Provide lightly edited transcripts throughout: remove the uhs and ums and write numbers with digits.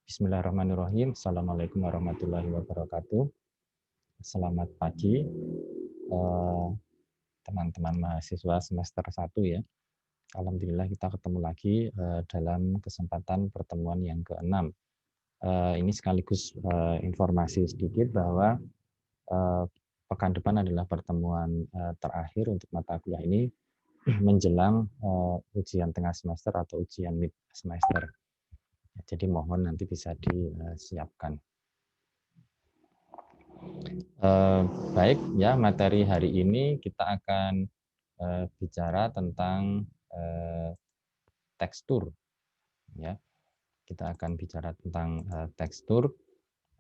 Bismillahirrahmanirrahim. Assalamualaikum warahmatullahi wabarakatuh. Selamat pagi, teman-teman mahasiswa semester 1 ya. Alhamdulillah kita ketemu lagi dalam kesempatan pertemuan yang ke-6. Ini sekaligus informasi sedikit bahwa pekan depan adalah pertemuan terakhir untuk mata kuliah ini menjelang ujian tengah semester atau ujian mid semester. Jadi mohon nanti bisa disiapkan. Baik ya, materi hari ini kita akan bicara tentang tekstur ya. Kita akan bicara tentang tekstur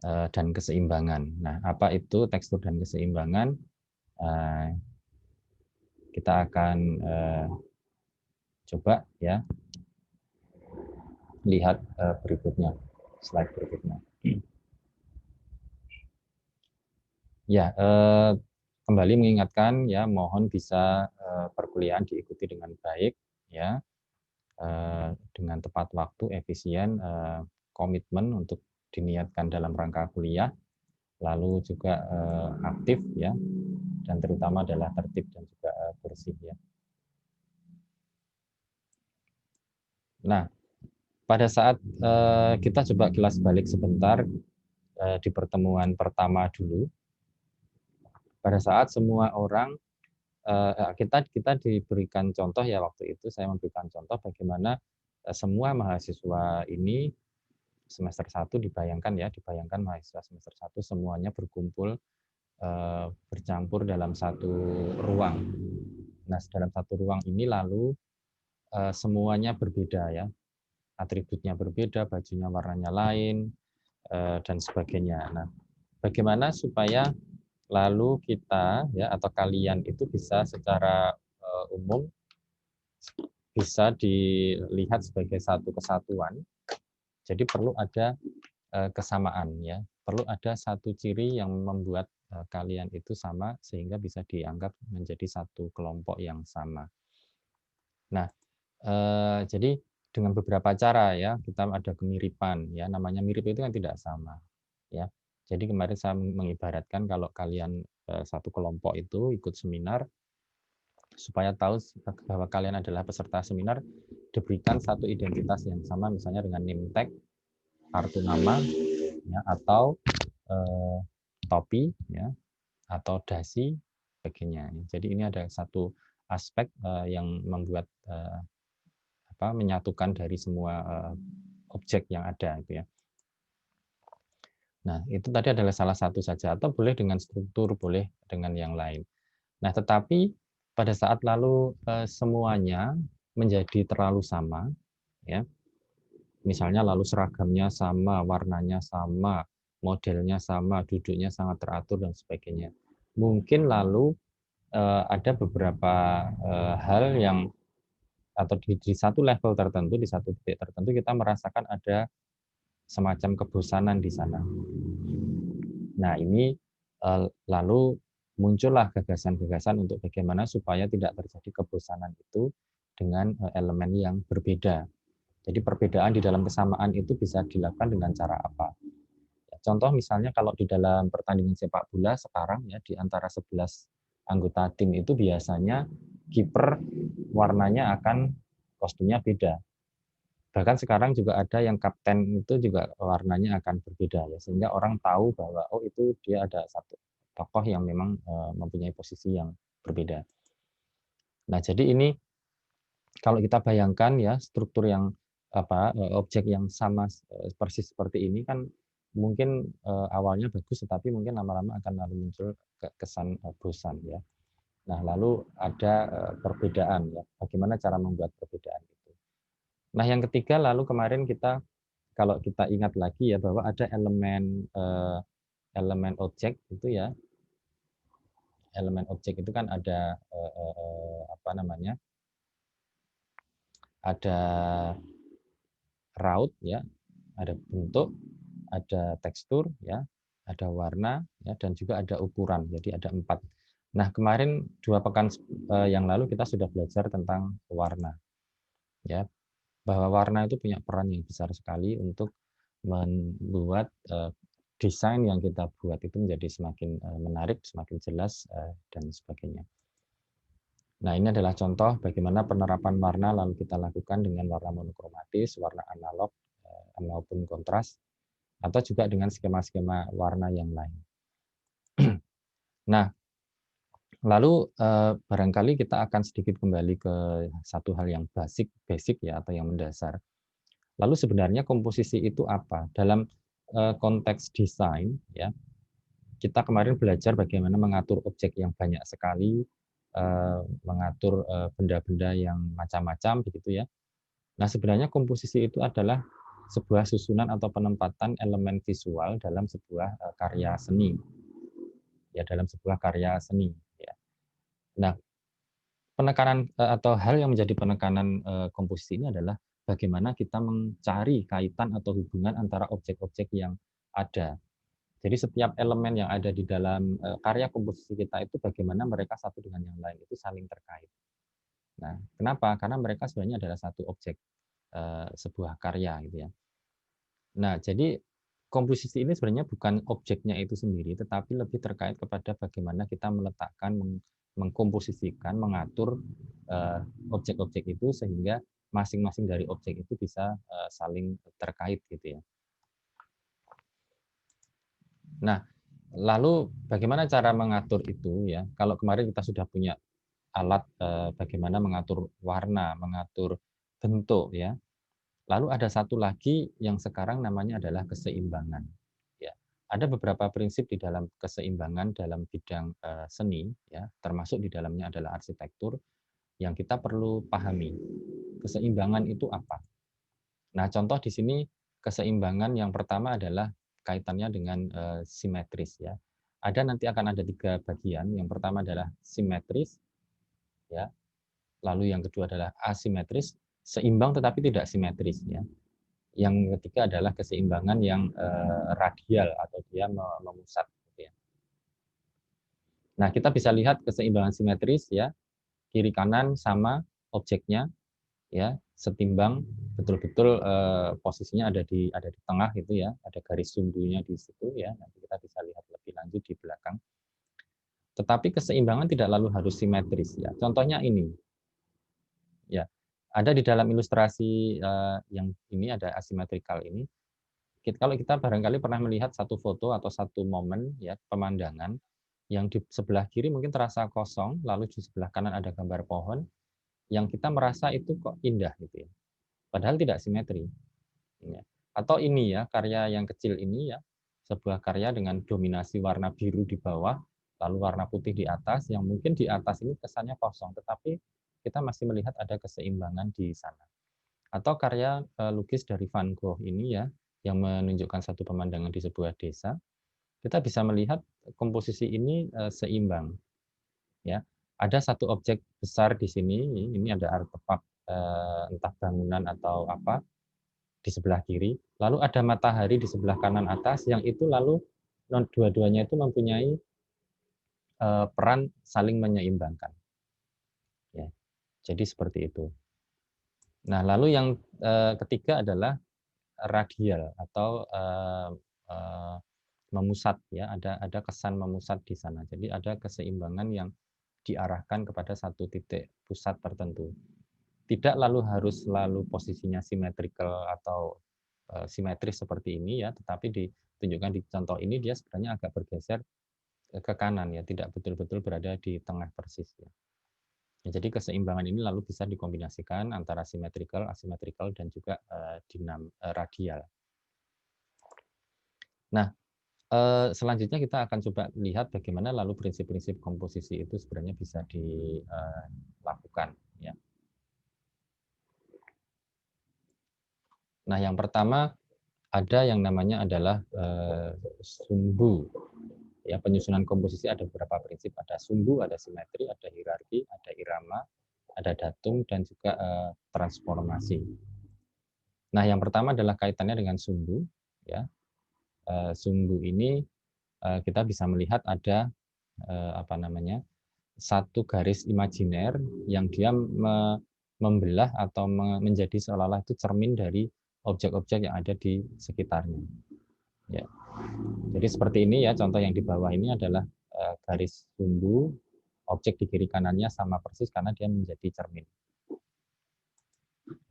dan keseimbangan. Nah, apa itu tekstur dan keseimbangan? Kita akan coba ya lihat berikutnya, slide berikutnya. Ya, kembali mengingatkan ya, mohon bisa perkuliahan diikuti dengan baik ya, dengan tepat waktu, efisien, komitmen untuk diniatkan dalam rangka kuliah, lalu juga aktif ya, dan terutama adalah tertib dan juga bersih ya. Nah, pada saat kita coba kilas balik sebentar di pertemuan pertama dulu, pada saat semua orang kita diberikan contoh ya, waktu itu saya memberikan contoh bagaimana semua mahasiswa ini semester 1 dibayangkan mahasiswa semester 1 semuanya berkumpul bercampur dalam satu ruang. Nah, dalam satu ruang ini lalu semuanya berbeda ya, atributnya berbeda, bajunya warnanya lain dan sebagainya. Nah, bagaimana supaya lalu kita ya atau kalian itu bisa secara umum bisa dilihat sebagai satu kesatuan. Jadi perlu ada kesamaan ya, perlu ada satu ciri yang membuat kalian itu sama sehingga bisa dianggap menjadi satu kelompok yang sama. Nah, jadi dengan beberapa cara ya kita ada kemiripan ya, namanya mirip itu kan tidak sama ya. Jadi kemarin saya mengibaratkan kalau kalian satu kelompok itu ikut seminar, supaya tahu bahwa kalian adalah peserta seminar, diberikan satu identitas yang sama, misalnya dengan name tag, kartu nama, ya, atau topi, ya, atau dasi, sebagainya. Jadi ini ada satu aspek yang membuat menyatukan dari semua objek yang ada, itu ya. Nah, itu tadi adalah salah satu saja, atau boleh dengan struktur, boleh dengan yang lain. Nah, tetapi pada saat lalu semuanya menjadi terlalu sama, ya, misalnya lalu seragamnya sama, warnanya sama, modelnya sama, duduknya sangat teratur dan sebagainya. Mungkin lalu ada beberapa hal yang atau di satu level tertentu, di satu titik tertentu kita merasakan ada semacam kebosanan di sana. Nah, ini lalu muncullah gagasan-gagasan untuk bagaimana supaya tidak terjadi kebosanan itu dengan elemen yang berbeda. Jadi perbedaan di dalam kesamaan itu bisa dilakukan dengan cara apa? Contoh misalnya kalau di dalam pertandingan sepak bola sekarang ya, di antara 11 anggota tim itu biasanya kiper warnanya akan kostumnya beda. Bahkan sekarang juga ada yang kapten itu juga warnanya akan berbeda ya, sehingga orang tahu bahwa oh itu dia ada satu tokoh yang memang mempunyai posisi yang berbeda. Nah, jadi ini kalau kita bayangkan ya struktur yang objek yang sama persis seperti ini kan mungkin awalnya bagus, tetapi mungkin lama-lama akan lalu muncul kesan bosan ya. Nah, lalu ada perbedaan ya, bagaimana cara membuat perbedaan itu. Nah, yang ketiga lalu kemarin kita kalau kita ingat lagi ya bahwa ada elemen objek itu ya. Elemen objek itu kan ada apa namanya? Ada raut ya, ada bentuk, ada tekstur ya, ada warna ya, dan juga ada ukuran. Jadi ada 4. Nah, kemarin 2 pekan yang lalu kita sudah belajar tentang warna ya, bahwa warna itu punya peran yang besar sekali untuk membuat desain yang kita buat itu menjadi semakin menarik, semakin jelas, dan sebagainya. Nah, ini adalah contoh bagaimana penerapan warna lalu kita lakukan dengan warna monokromatis, warna analog, maupun kontras, atau juga dengan skema-skema warna yang lain. Nah, lalu barangkali kita akan sedikit kembali ke satu hal yang basic ya, atau yang mendasar. Lalu sebenarnya komposisi itu apa? Dalam konteks desain, ya, kita kemarin belajar bagaimana mengatur objek yang banyak sekali, mengatur benda-benda yang macam-macam, begitu ya. Nah, sebenarnya komposisi itu adalah sebuah susunan atau penempatan elemen visual dalam sebuah karya seni, ya, dalam sebuah karya seni. Ya. Nah, penekanan atau hal yang menjadi penekanan komposisi ini adalah bagaimana kita mencari kaitan atau hubungan antara objek-objek yang ada. Jadi setiap elemen yang ada di dalam karya komposisi kita itu bagaimana mereka satu dengan yang lain itu saling terkait. Nah, kenapa? Karena mereka sebenarnya adalah satu objek sebuah karya, gitu ya. Nah, jadi komposisi ini sebenarnya bukan objeknya itu sendiri, tetapi lebih terkait kepada bagaimana kita meletakkan, mengkomposisikan, mengatur objek-objek itu sehingga masing-masing dari objek itu bisa saling terkait, gitu ya. Nah, lalu bagaimana cara mengatur itu ya? Kalau kemarin kita sudah punya alat bagaimana mengatur warna, mengatur bentuk ya. Lalu ada satu lagi yang sekarang namanya adalah keseimbangan. Ya, ada beberapa prinsip di dalam keseimbangan dalam bidang seni, ya, termasuk di dalamnya adalah arsitektur yang kita perlu pahami. Keseimbangan itu apa? Nah, contoh di sini keseimbangan yang pertama adalah kaitannya dengan simetris, ya. Nanti akan ada 3 bagian. Yang pertama adalah simetris, ya. Lalu yang kedua adalah asimetris, seimbang tetapi tidak simetris, ya. Yang ketiga adalah keseimbangan yang radial atau dia memusat, gitu ya. Nah, kita bisa lihat keseimbangan simetris, ya, kiri kanan sama objeknya, ya, setimbang, betul-betul posisinya ada di tengah, gitu ya, ada garis sumbunya di situ, ya. Nanti kita bisa lihat lebih lanjut di belakang. Tetapi keseimbangan tidak lalu harus simetris, ya. Contohnya ini, ya, ada di dalam ilustrasi yang ini ada asimetrikal ini. Kalau kita barangkali pernah melihat satu foto atau satu momen, ya, pemandangan yang di sebelah kiri mungkin terasa kosong, lalu di sebelah kanan ada gambar pohon, yang kita merasa itu kok indah, gitu ya. Padahal tidak simetri. Ya. Atau ini ya, karya yang kecil ini ya, sebuah karya dengan dominasi warna biru di bawah, lalu warna putih di atas, yang mungkin di atas ini kesannya kosong, tetapi kita masih melihat ada keseimbangan di sana. Atau karya lukis dari Van Gogh ini ya, yang menunjukkan satu pemandangan di sebuah desa, kita bisa melihat komposisi ini seimbang. Ya, ada satu objek besar di sini, ini ada artefak entah bangunan atau apa di sebelah kiri, lalu ada matahari di sebelah kanan atas, yang itu lalu dua-duanya itu mempunyai peran saling menyeimbangkan. Ya, jadi seperti itu. Nah, lalu yang ketiga adalah radial atau memusat, ya, ada kesan memusat di sana. Jadi ada keseimbangan yang diarahkan kepada satu titik pusat tertentu. Tidak lalu harus selalu posisinya simetrikal atau simetris seperti ini ya, tetapi ditunjukkan di contoh ini dia sebenarnya agak bergeser ke kanan ya, tidak betul-betul berada di tengah persis ya. Ya, jadi keseimbangan ini lalu bisa dikombinasikan antara simetrikal, asimetrikal dan juga radial. Nah, selanjutnya kita akan coba lihat bagaimana lalu prinsip-prinsip komposisi itu sebenarnya bisa dilakukan. Ya. Nah, yang pertama ada yang namanya adalah sumbu. Ya, penyusunan komposisi ada beberapa prinsip, ada sumbu, ada simetri, ada hierarki, ada irama, ada datum, dan juga transformasi. Nah, yang pertama adalah kaitannya dengan sumbu. Ya, sumbu ini kita bisa melihat ada apa namanya, satu garis imajiner yang dia membelah atau menjadi seolah-olah itu cermin dari objek-objek yang ada di sekitarnya. Ya. Jadi seperti ini ya, contoh yang di bawah ini adalah garis sumbu, objek di kiri kanannya sama persis karena dia menjadi cermin.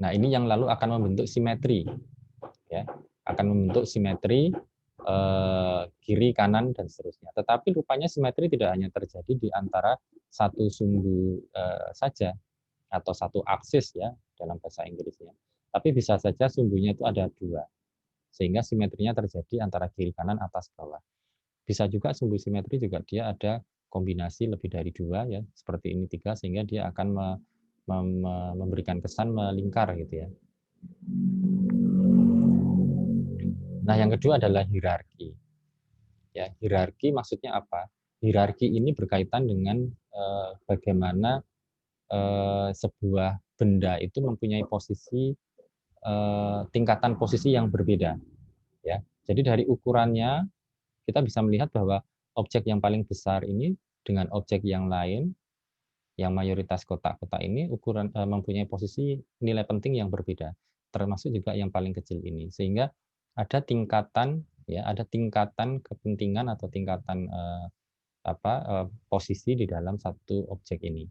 Nah, ini yang lalu akan membentuk simetri, ya, akan membentuk simetri kiri, kanan, dan seterusnya. Tetapi rupanya simetri tidak hanya terjadi di antara satu sumbu saja atau satu aksis ya dalam bahasa Inggrisnya. Tapi bisa saja sumbunya itu ada dua, sehingga simetrinya terjadi antara kiri, kanan, atas, bawah. Bisa juga sumbu simetri juga dia ada kombinasi lebih dari dua ya, seperti ini tiga, sehingga dia akan memberikan kesan melingkar gitu ya. Nah, yang kedua adalah hierarki. Ya, hierarki maksudnya apa? Hierarki ini berkaitan dengan bagaimana sebuah benda itu mempunyai posisi tingkatan posisi yang berbeda. Ya, jadi dari ukurannya kita bisa melihat bahwa objek yang paling besar ini dengan objek yang lain, yang mayoritas kotak-kotak ini ukuran mempunyai posisi nilai penting yang berbeda, termasuk juga yang paling kecil ini, sehingga ada tingkatan ya, ada tingkatan kepentingan atau tingkatan posisi di dalam satu objek ini.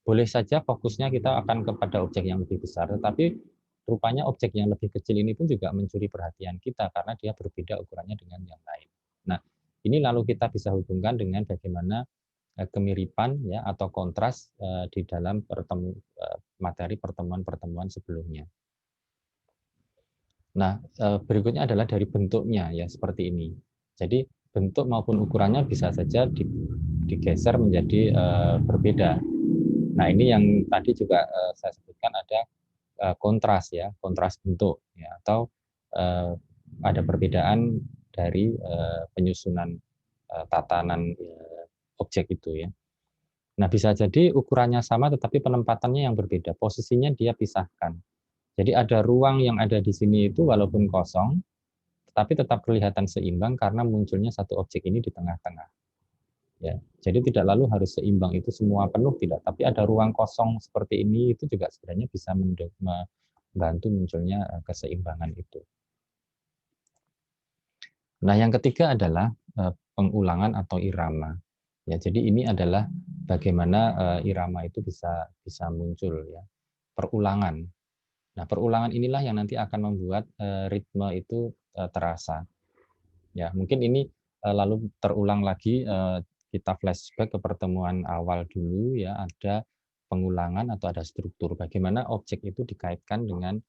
Boleh saja fokusnya kita akan kepada objek yang lebih besar, tetapi rupanya objek yang lebih kecil ini pun juga mencuri perhatian kita karena dia berbeda ukurannya dengan yang lain. Nah, ini lalu kita bisa hubungkan dengan bagaimana kemiripan ya atau kontras di dalam materi pertemuan-pertemuan sebelumnya. Nah, berikutnya adalah dari bentuknya ya seperti ini. Jadi bentuk maupun ukurannya bisa saja digeser menjadi berbeda. Nah, ini yang tadi juga saya sebutkan ada kontras ya, kontras bentuk ya, atau ada perbedaan dari penyusunan tatanan objek itu ya. Nah, bisa jadi ukurannya sama tetapi penempatannya yang berbeda, posisinya dia pisahkan. Jadi ada ruang yang ada di sini itu walaupun kosong, tetapi tetap kelihatan seimbang karena munculnya satu objek ini di tengah-tengah. Ya, jadi tidak lalu harus seimbang itu semua penuh tidak, tapi ada ruang kosong seperti ini itu juga sebenarnya bisa membantu munculnya keseimbangan itu. Nah, yang ketiga adalah pengulangan atau irama. Ya, jadi ini adalah bagaimana irama itu bisa muncul ya, perulangan. Nah, perulangan inilah yang nanti akan membuat ritme itu terasa. Ya, mungkin ini lalu terulang lagi kita flashback ke pertemuan awal dulu ya, ada pengulangan atau ada struktur. Bagaimana objek itu dikaitkan dengan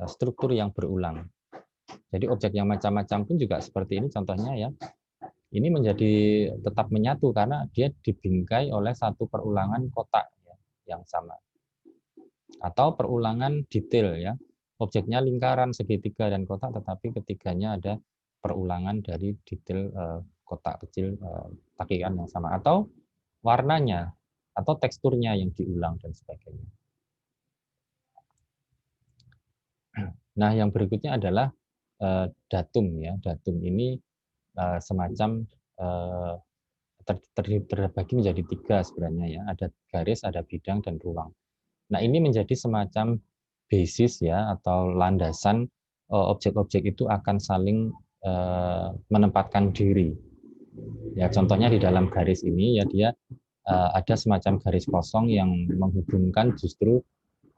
struktur yang berulang. Jadi objek yang macam-macam pun juga seperti ini contohnya ya. Ini menjadi tetap menyatu karena dia dibingkai oleh satu perulangan kotak ya, yang sama. Atau perulangan detail ya. Objeknya lingkaran, segitiga, dan kotak, tetapi ketiganya ada perulangan dari detail kotak kecil takikan yang sama. Atau warnanya, atau teksturnya yang diulang, dan sebagainya. Nah, yang berikutnya adalah datum ya. Datum ini semacam terbagi menjadi tiga sebenarnya ya. Ada garis, ada bidang, dan ruang. Nah, ini menjadi semacam basis ya atau landasan objek-objek itu akan saling menempatkan diri. Ya, contohnya di dalam garis ini ya dia ada semacam garis kosong yang menghubungkan justru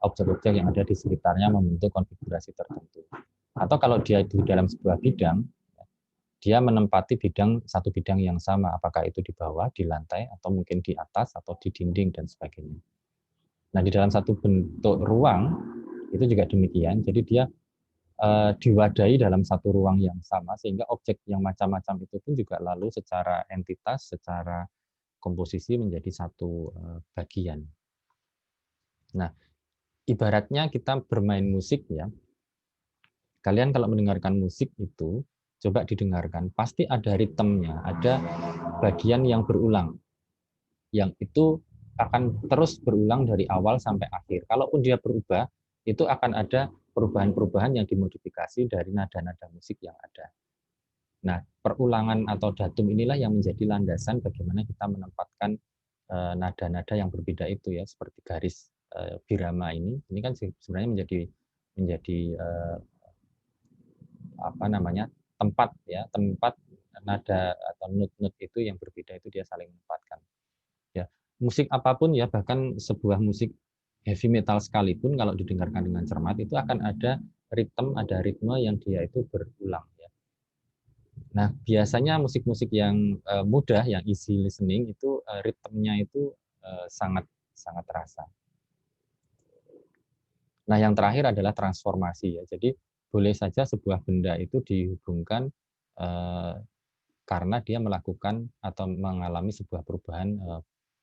objek-objek yang ada di sekitarnya membentuk konfigurasi tertentu. Atau kalau dia di dalam sebuah bidang, dia menempati satu bidang yang sama, apakah itu di bawah, di lantai, atau mungkin di atas, atau di dinding, dan sebagainya. Nah, di dalam satu bentuk ruang, itu juga demikian, jadi dia diwadahi dalam satu ruang yang sama, sehingga objek yang macam-macam itu pun juga lalu secara entitas, secara komposisi menjadi satu bagian. Nah, ibaratnya kita bermain musik ya, kalian kalau mendengarkan musik itu, coba didengarkan, pasti ada ritmenya, ada bagian yang berulang, yang itu akan terus berulang dari awal sampai akhir. Kalaupun dia berubah, itu akan ada perubahan-perubahan yang dimodifikasi dari nada-nada musik yang ada. Nah, perulangan atau datum inilah yang menjadi landasan bagaimana kita menempatkan nada-nada yang berbeda itu ya, seperti garis birama ini kan sebenarnya menjadi apa namanya, tempat ya, tempat nada atau not-not itu yang berbeda itu dia saling menempatkan. Ya, musik apapun ya, bahkan sebuah musik heavy metal sekalipun kalau didengarkan dengan cermat itu akan ada ritme yang dia itu berulang ya. Nah, biasanya musik-musik yang mudah, yang easy listening itu ritmenya itu sangat sangat terasa. Nah, yang terakhir adalah transformasi ya. Jadi boleh saja sebuah benda itu dihubungkan karena dia melakukan atau mengalami sebuah perubahan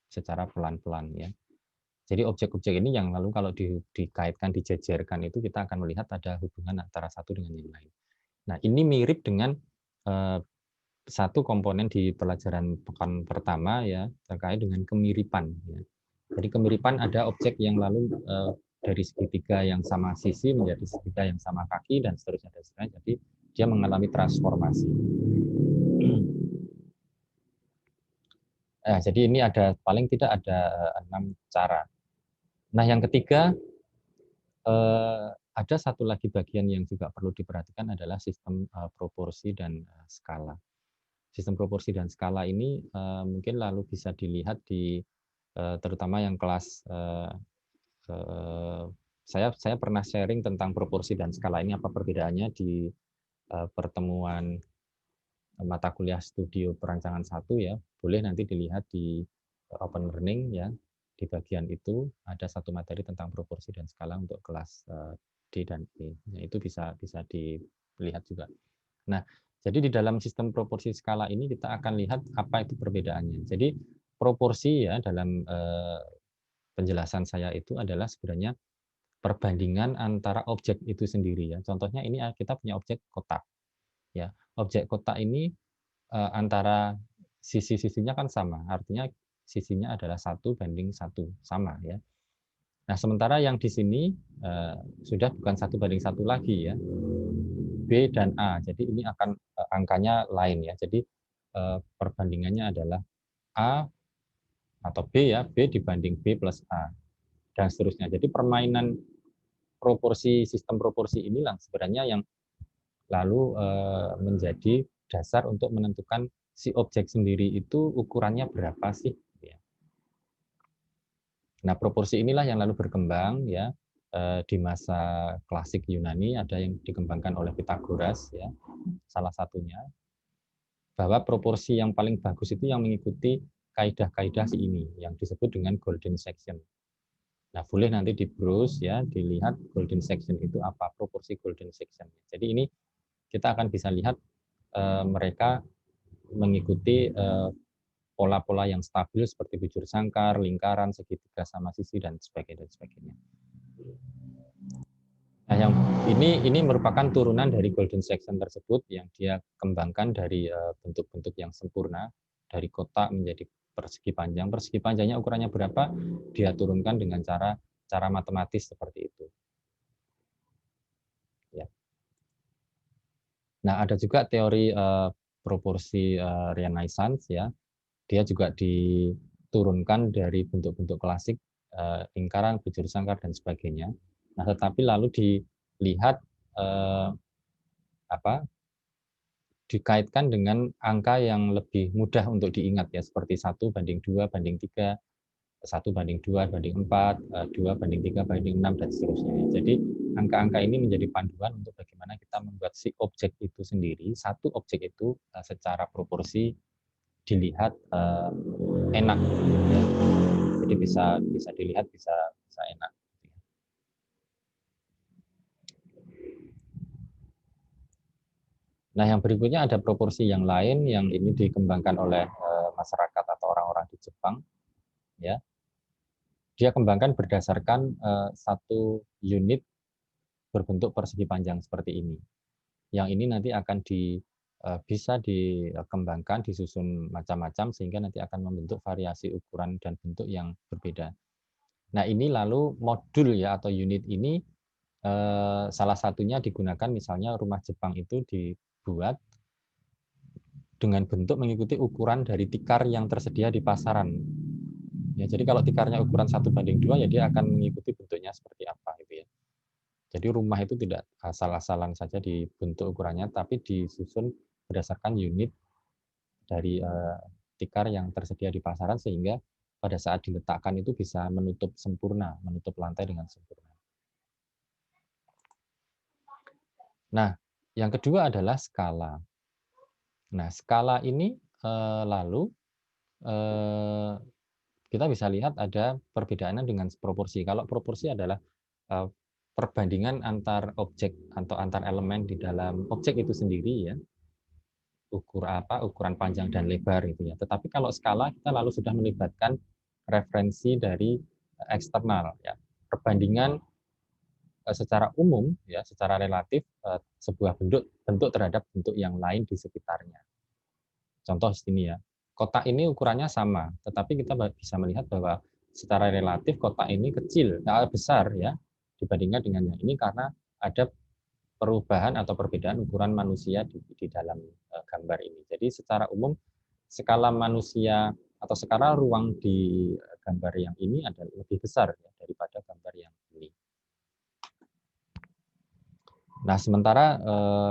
secara pelan-pelan ya. Jadi objek-objek ini yang lalu kalau dikaitkan, dijejerkan itu kita akan melihat ada hubungan antara satu dengan yang lain. Nah, ini mirip dengan satu komponen di pelajaran pekan pertama ya, terkait dengan kemiripan ya. Jadi kemiripan ada objek yang lalu dari segitiga yang sama sisi menjadi segitiga yang sama kaki dan seterusnya dan seterusnya. Jadi dia mengalami transformasi. Jadi ini ada paling tidak ada 6 cara. Nah, yang ketiga ada satu lagi bagian yang juga perlu diperhatikan adalah sistem proporsi dan skala. Sistem proporsi dan skala ini mungkin lalu bisa dilihat di terutama yang kelas saya pernah sharing tentang proporsi dan skala ini apa perbedaannya di pertemuan mata kuliah studio perancangan 1 ya. Boleh nanti dilihat di open learning ya. Di bagian itu ada satu materi tentang proporsi dan skala untuk kelas D dan E. Ya, itu bisa dilihat juga. Nah, jadi di dalam sistem proporsi skala ini kita akan lihat apa itu perbedaannya. Jadi proporsi ya dalam penjelasan saya itu adalah sebenarnya perbandingan antara objek itu sendiri ya. Contohnya ini kita punya objek kotak. Ya, objek kotak ini antara sisi-sisinya kan sama, artinya sisinya adalah 1:1, sama ya. Nah, sementara yang di sini sudah bukan 1:1 lagi ya, B dan A. Jadi ini akan angkanya lain ya. Jadi perbandingannya adalah A atau B ya, B dibanding B plus A dan seterusnya. Jadi permainan sistem proporsi inilah sebenarnya yang lalu menjadi dasar untuk menentukan si objek sendiri itu ukurannya berapa sih ya. Nah, proporsi inilah yang lalu berkembang ya di masa klasik Yunani, ada yang dikembangkan oleh Pythagoras ya, salah satunya, bahwa proporsi yang paling bagus itu yang mengikuti kaidah-kaidah ini yang disebut dengan golden section. Nah, boleh nanti di-browse ya, dilihat golden section itu apa, proporsi golden section. Jadi ini kita akan bisa lihat mereka mengikuti pola-pola yang stabil seperti bujur sangkar, lingkaran, segitiga sama sisi dan sebagainya. Nah, yang ini merupakan turunan dari golden section tersebut yang dia kembangkan dari bentuk-bentuk yang sempurna, dari kotak menjadi persegi panjang. Persegi panjangnya ukurannya berapa? Dia turunkan dengan cara matematis seperti itu. Ya. Nah, ada juga teori proporsi Renaissance ya. Dia juga diturunkan dari bentuk-bentuk klasik, lingkaran, bujur sangkar dan sebagainya. Nah, tetapi lalu dilihat dikaitkan dengan angka yang lebih mudah untuk diingat ya, seperti 1:2:3, 1:2:4, 2:3:6 dan seterusnya. Jadi angka-angka ini menjadi panduan untuk bagaimana kita membuat si objek itu sendiri, satu objek itu secara proporsi dilihat enak. Ya. Jadi bisa dilihat bisa enak. Nah, yang berikutnya ada proporsi yang lain yang ini dikembangkan oleh masyarakat atau orang-orang di Jepang. Ya, dia kembangkan berdasarkan satu unit berbentuk persegi panjang seperti ini. Yang ini nanti akan bisa dikembangkan, disusun macam-macam sehingga nanti akan membentuk variasi ukuran dan bentuk yang berbeda. Nah, ini lalu modul ya atau unit ini salah satunya digunakan misalnya rumah Jepang itu dibuat dengan bentuk mengikuti ukuran dari tikar yang tersedia di pasaran. Ya, jadi kalau tikarnya ukuran 1:2 ya dia akan mengikuti bentuknya seperti apa gitu ya. Jadi rumah itu tidak asal-asalan saja dibentuk ukurannya, tapi disusun berdasarkan unit dari tikar yang tersedia di pasaran, sehingga pada saat diletakkan itu bisa menutup sempurna, menutup lantai dengan sempurna. Nah, yang kedua adalah skala. Nah, skala ini lalu kita bisa lihat ada perbedaannya dengan proporsi. Kalau proporsi adalah perbandingan antar objek atau antar elemen di dalam objek itu sendiri ya, ukuran panjang dan lebar gitu ya. Tetapi kalau skala kita lalu sudah melibatkan referensi dari eksternal ya. Perbandingan secara umum ya, secara relatif sebuah bentuk terhadap bentuk yang lain di sekitarnya. Contoh di sini ya, kotak ini ukurannya sama, tetapi kita bisa melihat bahwa secara relatif kotak ini kecil, besar ya, dibandingkan dengan yang ini karena ada perubahan atau perbedaan ukuran manusia di dalam gambar ini. Jadi secara umum skala manusia atau skala ruang di gambar yang ini adalah lebih besar ya, daripada gambar yang ini. Nah, sementara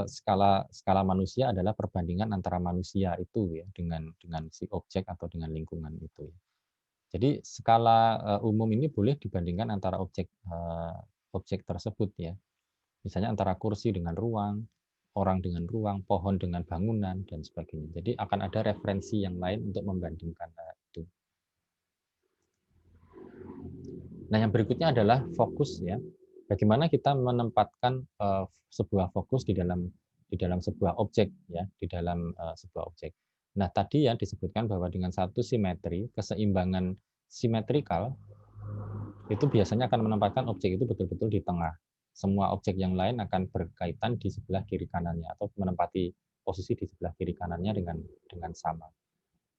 skala manusia adalah perbandingan antara manusia itu ya dengan si objek atau dengan lingkungan itu. Jadi skala umum ini boleh dibandingkan antara objek tersebut ya. Misalnya antara kursi dengan ruang, orang dengan ruang, pohon dengan bangunan dan sebagainya. Jadi akan ada referensi yang lain untuk membandingkan itu. Nah, yang berikutnya adalah fokus ya. Bagaimana kita menempatkan sebuah fokus di dalam sebuah objek ya, di dalam sebuah objek. Nah, tadi ya disebutkan bahwa dengan satu simetri, keseimbangan simetrikal itu biasanya akan menempatkan objek itu betul-betul di tengah. Semua objek yang lain akan berkaitan di sebelah kiri kanannya atau menempati posisi di sebelah kiri kanannya dengan sama.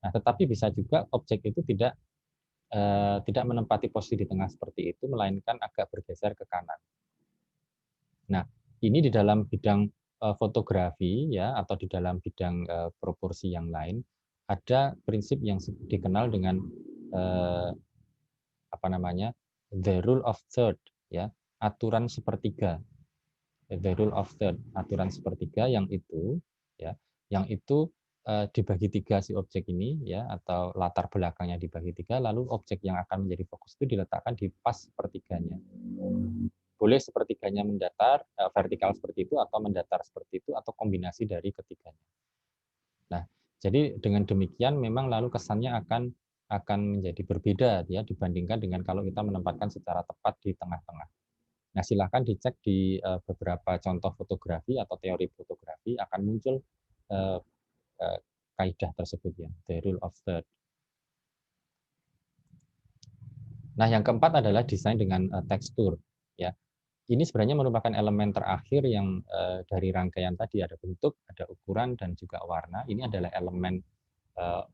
Nah, tetapi bisa juga objek itu tidak menempati posisi di tengah seperti itu, melainkan agak bergeser ke kanan. Nah, ini di dalam bidang fotografi ya, atau di dalam bidang proporsi yang lain, ada prinsip yang dikenal dengan apa namanya, the rule of third ya, aturan sepertiga. The rule of third, aturan sepertiga yang itu ya, yang itu dibagi tiga si objek ini ya, atau latar belakangnya dibagi tiga, lalu objek yang akan menjadi fokus itu diletakkan di pas sepertiganya. Boleh sepertiganya mendatar, vertikal seperti itu, atau mendatar seperti itu, atau kombinasi dari ketiganya. Nah, jadi dengan demikian memang lalu kesannya akan menjadi berbeda ya dibandingkan dengan kalau kita menempatkan secara tepat di tengah-tengah. Nah, silakan dicek di beberapa contoh fotografi atau teori fotografi akan muncul kaidah tersebut ya, the rule of third. Nah, yang keempat adalah desain dengan tekstur ya. Ini sebenarnya merupakan elemen terakhir yang dari rangkaian tadi, ada bentuk, ada ukuran dan juga warna. Ini adalah elemen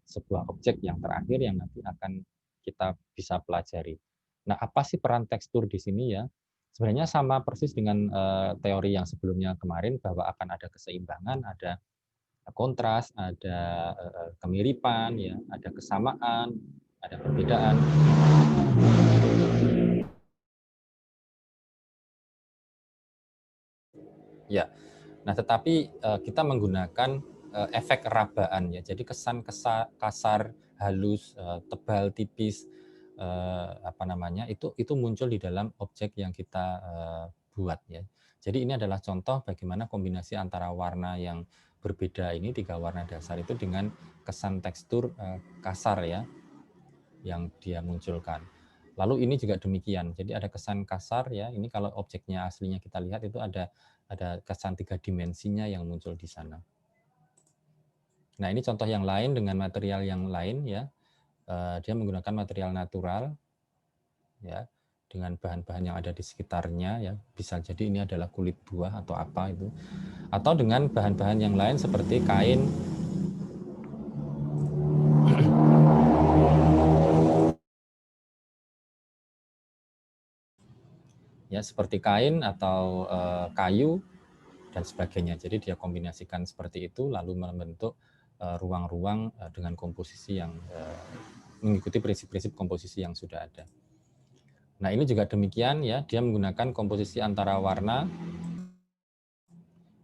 sebuah objek yang terakhir yang nanti akan kita bisa pelajari. Nah, apa sih peran tekstur di sini ya? Sebenarnya sama persis dengan teori yang sebelumnya kemarin, bahwa akan ada keseimbangan, ada kontras, ada kemiripan, ya, ada kesamaan, ada perbedaan. Ya, nah tetapi kita menggunakan efek rabaan ya, jadi kesan kasar, halus, tebal, tipis, apa namanya, itu muncul di dalam objek yang kita buat ya. Jadi ini adalah contoh bagaimana kombinasi antara warna yang berbeda ini, tiga warna dasar itu, dengan kesan tekstur kasar ya yang dia munculkan. Lalu ini juga demikian. Jadi ada kesan kasar ya. Ini kalau objeknya aslinya kita lihat itu ada kesan tiga dimensinya yang muncul di sana. Nah, ini contoh yang lain dengan material yang lain ya. Dia menggunakan material natural ya, dengan bahan-bahan yang ada di sekitarnya ya. Bisa jadi ini adalah kulit buah atau apa itu. Atau dengan bahan-bahan yang lain seperti kain, ya, seperti kain atau kayu dan sebagainya. Jadi dia kombinasikan seperti itu lalu membentuk ruang-ruang dengan komposisi yang mengikuti prinsip-prinsip komposisi yang sudah ada. Nah, ini juga demikian ya, dia menggunakan komposisi antara warna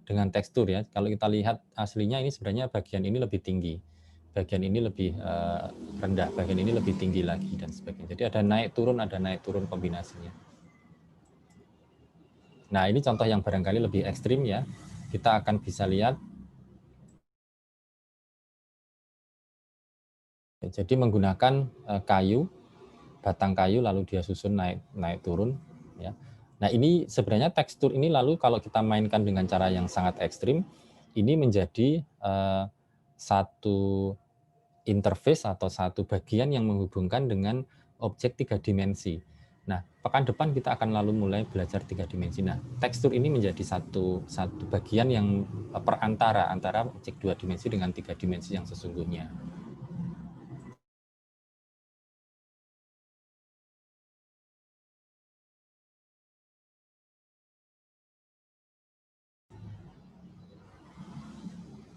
dengan tekstur ya. Kalau kita lihat aslinya ini sebenarnya bagian ini lebih tinggi, bagian ini lebih rendah, bagian ini lebih tinggi lagi dan sebagainya. Jadi ada naik turun kombinasinya. Nah, ini contoh yang barangkali lebih ekstrim ya. Kita akan bisa lihat. Jadi menggunakan kayu, batang kayu lalu dia susun naik turun ya. Nah, ini sebenarnya tekstur ini lalu kalau kita mainkan dengan cara yang sangat ekstrim, ini menjadi satu interface atau satu bagian yang menghubungkan dengan objek 3 dimensi. Nah, pekan depan kita akan lalu mulai belajar 3 dimensi. Nah, tekstur ini menjadi satu bagian yang perantara antara objek 2 dimensi dengan 3 dimensi yang sesungguhnya.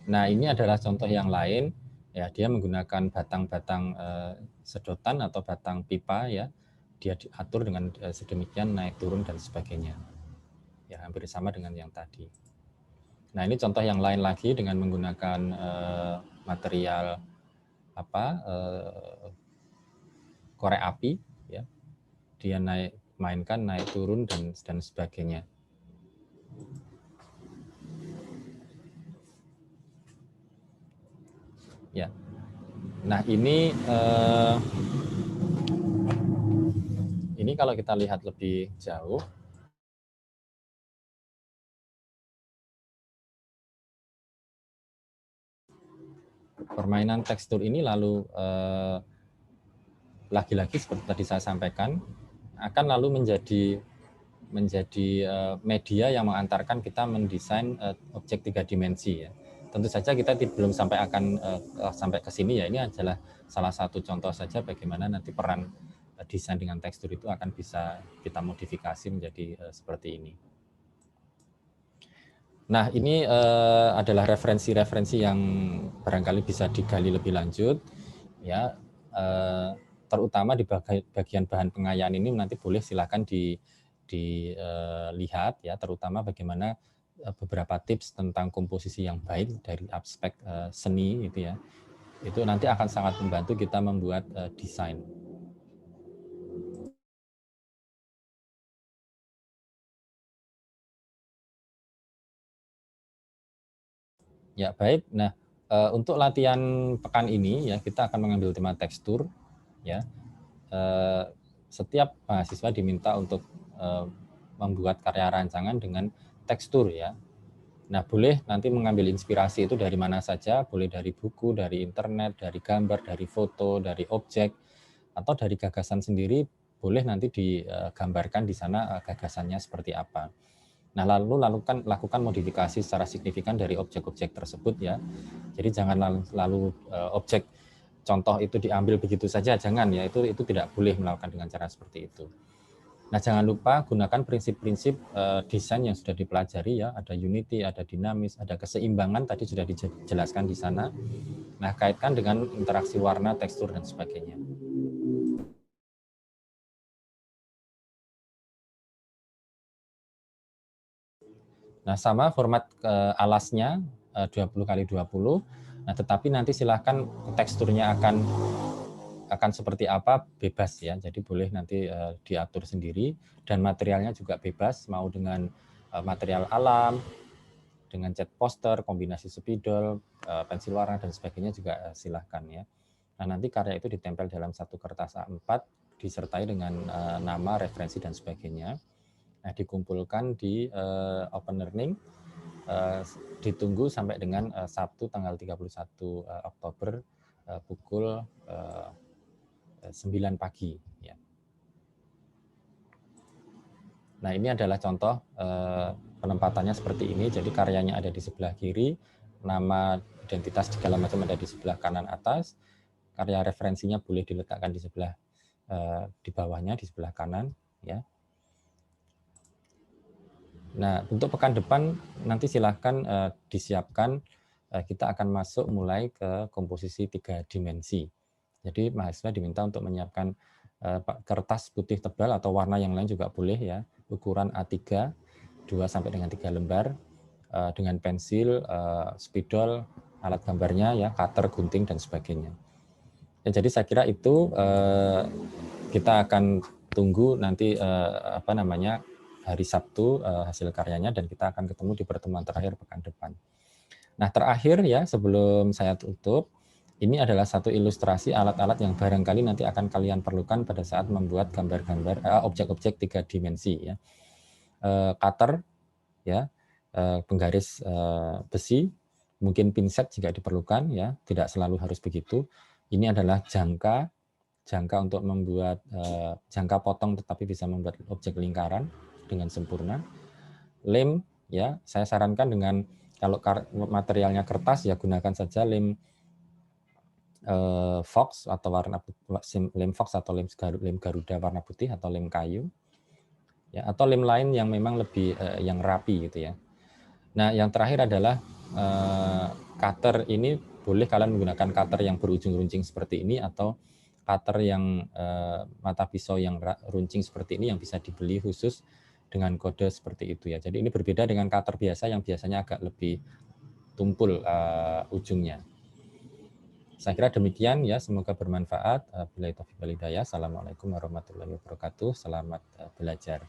Nah, ini adalah contoh yang lain. Ya, dia menggunakan batang-batang sedotan atau batang pipa ya. Dia diatur dengan sedemikian naik turun dan sebagainya. Ya, hampir sama dengan yang tadi. Nah, ini contoh yang lain lagi dengan menggunakan material korek api ya. Dia mainkan naik turun dan sebagainya. Ya. Nah, ini kalau kita lihat lebih jauh, permainan tekstur ini lalu lagi-lagi seperti tadi saya sampaikan akan lalu menjadi media yang mengantarkan kita mendesain objek 3 dimensi ya. Tentu saja kita belum sampai ke sini ya. Ini adalah salah satu contoh saja bagaimana nanti peran desain dengan tekstur itu akan bisa kita modifikasi menjadi seperti ini. Nah, ini adalah referensi-referensi yang barangkali bisa digali lebih lanjut ya. Terutama di bagian bahan pengayaan ini nanti boleh silakan dilihat ya, terutama bagaimana beberapa tips tentang komposisi yang baik dari aspek seni itu ya. Itu nanti akan sangat membantu kita membuat desain. Ya, baik. Nah, untuk latihan pekan ini ya kita akan mengambil tema tekstur ya. Setiap mahasiswa diminta untuk membuat karya rancangan dengan tekstur ya. Nah, boleh nanti mengambil inspirasi itu dari mana saja, boleh dari buku, dari internet, dari gambar, dari foto, dari objek, atau dari gagasan sendiri, boleh nanti digambarkan di sana gagasannya seperti apa. Nah, lalu lakukan modifikasi secara signifikan dari objek-objek tersebut ya. Jadi jangan lalu objek contoh itu diambil begitu saja, jangan ya, itu tidak boleh melakukan dengan cara seperti itu. Nah, jangan lupa gunakan prinsip-prinsip desain yang sudah dipelajari ya, ada unity, ada dinamis, ada keseimbangan tadi sudah dijelaskan di sana. Nah, kaitkan dengan interaksi warna, tekstur dan sebagainya. Nah, sama format alasnya 20x20. Nah, tetapi nanti silahkan teksturnya akan seperti apa bebas ya. Jadi boleh nanti diatur sendiri dan materialnya juga bebas mau dengan material alam, dengan cat poster, kombinasi spidol, pensil warna dan sebagainya juga silahkan ya. Nah, nanti karya itu ditempel dalam satu kertas A4 disertai dengan nama, referensi dan sebagainya. Nah, dikumpulkan di Open Learning. Ditunggu sampai dengan Sabtu tanggal 31 Oktober pukul 9 pagi ya. Nah, ini adalah contoh penempatannya seperti ini. Jadi karyanya ada di sebelah kiri, nama, identitas segala macam ada di sebelah kanan atas. Karya referensinya boleh diletakkan di sebelah di bawahnya di sebelah kanan ya. Nah, untuk pekan depan nanti silahkan disiapkan, kita akan masuk mulai ke komposisi 3 dimensi. Jadi mahasiswa diminta untuk menyiapkan kertas putih tebal atau warna yang lain juga boleh ya, ukuran A3, 2 sampai dengan 3 lembar, dengan pensil, spidol, alat gambarnya ya, cutter, gunting dan sebagainya. Ya, jadi saya kira itu kita akan tunggu nanti hari Sabtu hasil karyanya, dan kita akan ketemu di pertemuan terakhir pekan depan. Nah, terakhir ya sebelum saya tutup, ini adalah satu ilustrasi alat-alat yang barangkali nanti akan kalian perlukan pada saat membuat gambar-gambar objek-objek 3 dimensi ya. Cutter ya, penggaris besi, mungkin pinset jika diperlukan ya, tidak selalu harus begitu. Ini adalah jangka untuk membuat jangka potong tetapi bisa membuat objek lingkaran dengan sempurna. Lem ya, saya sarankan dengan kalau materialnya kertas ya gunakan saja lem Fox atau lem Fox atau lem Garuda warna putih atau lem kayu ya, atau lem lain yang memang lebih yang rapi gitu ya. Nah, yang terakhir adalah cutter. Ini boleh kalian menggunakan cutter yang berujung runcing seperti ini, atau cutter yang mata pisau yang runcing seperti ini yang bisa dibeli khusus dengan kode seperti itu ya. Jadi ini berbeda dengan cutter biasa yang biasanya agak lebih tumpul ujungnya. Saya kira demikian ya, semoga bermanfaat. Billahi taufiq wal hidayah. Assalamualaikum warahmatullahi wabarakatuh. Selamat belajar.